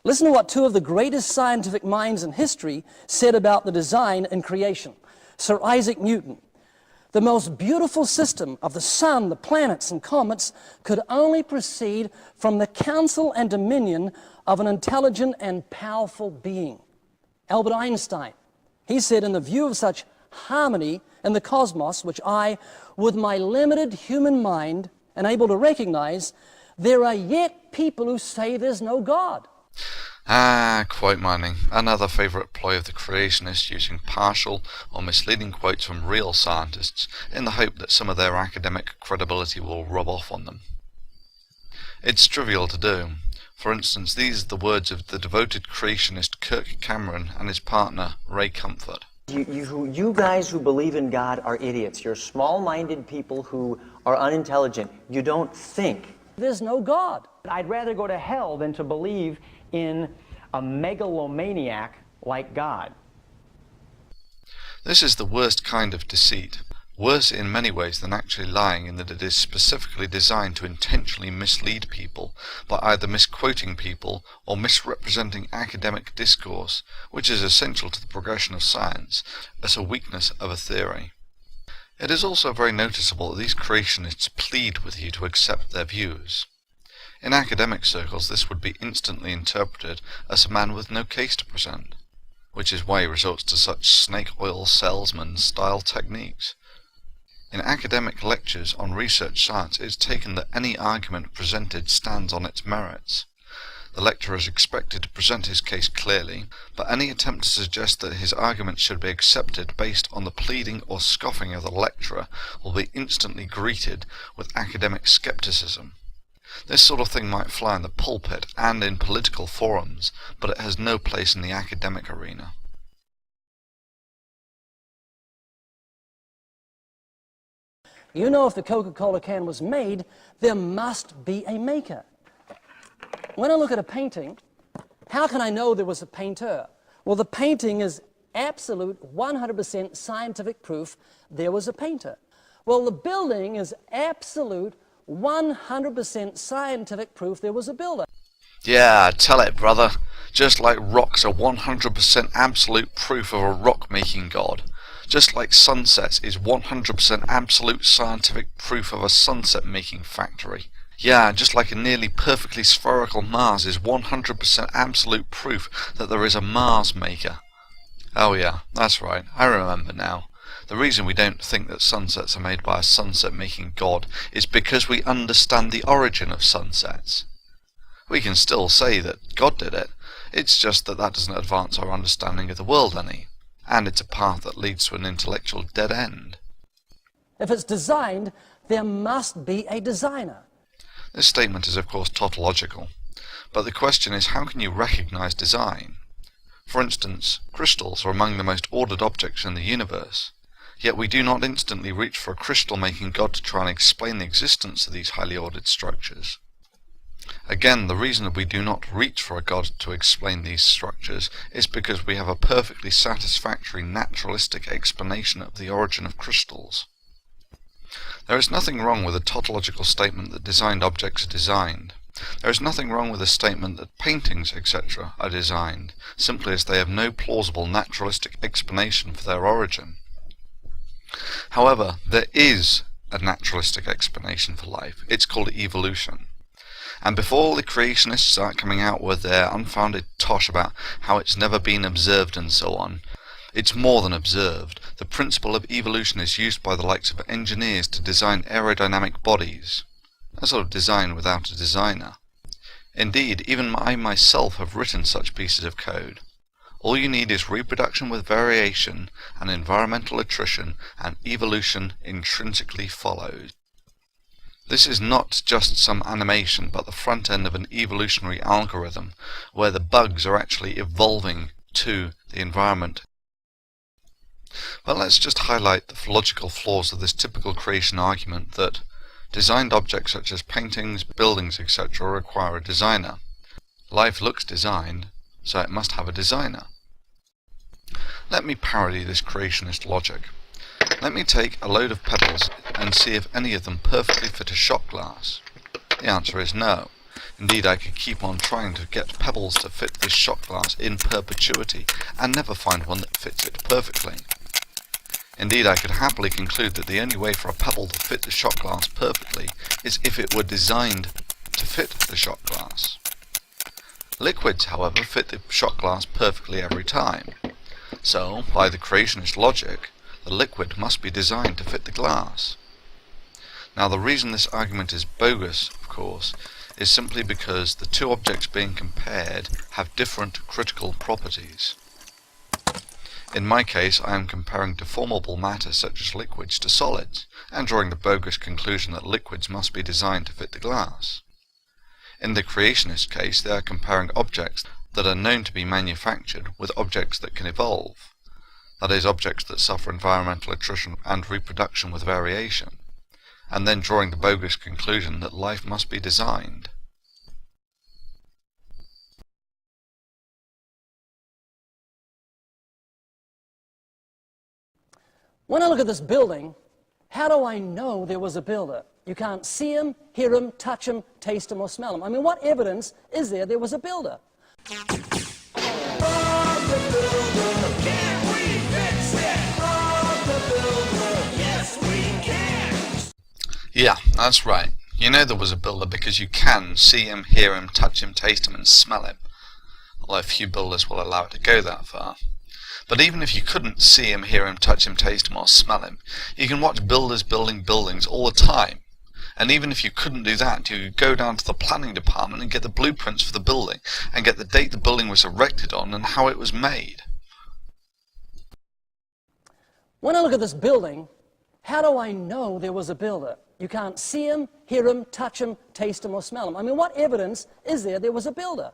Listen to what two of the greatest scientific minds in history said about the design and creation. Sir Isaac Newton. The most beautiful system of the sun, the planets, and comets could only proceed from the counsel and dominion of an intelligent and powerful being. Albert Einstein. He said, in the view of such harmony in the cosmos, which I, with my limited human mind, am able to recognize, there are yet people who say there's no God. Quote mining, another favourite ploy of the creationists, using partial or misleading quotes from real scientists in the hope that some of their academic credibility will rub off on them. It's trivial to do. For instance, these are the words of the devoted creationist Kirk Cameron and his partner Ray Comfort. You guys who believe in God are idiots. You're small-minded people who are unintelligent. You don't think. There's no God. I'd rather go to hell than to believe in a megalomaniac like God. This is the worst kind of deceit, worse in many ways than actually lying, in that it is specifically designed to intentionally mislead people by either misquoting people or misrepresenting academic discourse, which is essential to the progression of science, as a weakness of a theory. It is also very noticeable that these creationists plead with you to accept their views. In academic circles, this would be instantly interpreted as a man with no case to present, which is why he resorts to such snake oil salesman-style techniques. In academic lectures on research science, it is taken that any argument presented stands on its merits. The lecturer is expected to present his case clearly, but any attempt to suggest that his argument should be accepted based on the pleading or scoffing of the lecturer will be instantly greeted with academic skepticism. This sort of thing might fly in the pulpit and in political forums, but it has no place in the academic arena. You know, if the Coca-Cola can was made, there must be a maker. When I look at a painting, how can I know there was a painter? Well, the painting is absolute 100% scientific proof there was a painter. Well, the building is absolute 100% scientific proof there was a builder. Yeah, tell it, brother. Just like rocks are 100% absolute proof of a rock-making god. Just like sunsets is 100% absolute scientific proof of a sunset-making factory. Yeah, just like a nearly perfectly spherical Mars is 100% absolute proof that there is a Mars maker. Oh yeah, that's right, I remember now. The reason we don't think that sunsets are made by a sunset-making god is because we understand the origin of sunsets. We can still say that God did it, it's just that that doesn't advance our understanding of the world any, and it's a path that leads to an intellectual dead end. If it's designed, there must be a designer. This statement is of course tautological, but the question is, how can you recognize design? For instance, crystals are among the most ordered objects in the universe, yet we do not instantly reach for a crystal-making god to try and explain the existence of these highly ordered structures. Again, the reason that we do not reach for a god to explain these structures is because we have a perfectly satisfactory naturalistic explanation of the origin of crystals. There is nothing wrong with a tautological statement that designed objects are designed. There is nothing wrong with a statement that paintings, etc., are designed, simply as they have no plausible naturalistic explanation for their origin. However, there is a naturalistic explanation for life. It's called evolution. And before the creationists start coming out with their unfounded tosh about how it's never been observed and so on, it's more than observed. The principle of evolution is used by the likes of engineers to design aerodynamic bodies. A sort of design without a designer. Indeed, even I myself have written such pieces of code. All you need is reproduction with variation, and environmental attrition, and evolution intrinsically follows. This is not just some animation, but the front end of an evolutionary algorithm, where the bugs are actually evolving to the environment. Well, let's just highlight the logical flaws of this typical creation argument that designed objects such as paintings, buildings, etc. require a designer. Life looks designed, so it must have a designer. Let me parody this creationist logic. Let me take a load of pebbles and see if any of them perfectly fit a shot glass. The answer is no. Indeed, I could keep on trying to get pebbles to fit this shot glass in perpetuity, and never find one that fits it perfectly. Indeed, I could happily conclude that the only way for a pebble to fit the shot glass perfectly is if it were designed to fit the shot glass. Liquids, however, fit the shot glass perfectly every time. So, by the creationist logic, the liquid must be designed to fit the glass. Now, the reason this argument is bogus, of course, is simply because the two objects being compared have different critical properties. In my case, I am comparing deformable matter such as liquids to solids, and drawing the bogus conclusion that liquids must be designed to fit the glass. In the creationist case, they are comparing objects that are known to be manufactured with objects that can evolve, that is, objects that suffer environmental attrition and reproduction with variation, and then drawing the bogus conclusion that life must be designed. When I look at this building, how do I know there was a builder? You can't see him, hear him, touch him, taste him, or smell him. I mean, what evidence is there was a builder? Yeah, that's right. You know there was a builder because you can see him, hear him, touch him, taste him, and smell him. Although few builders will allow it to go that far. But even if you couldn't see him, hear him, touch him, taste him, or smell him, you can watch builders building buildings all the time. And even if you couldn't do that, you could go down to the planning department and get the blueprints for the building, and get the date the building was erected on and how it was made. When I look at this building, how do I know there was a builder? You can't see him, hear him, touch him, taste him, or smell him. I mean, what evidence is there was a builder?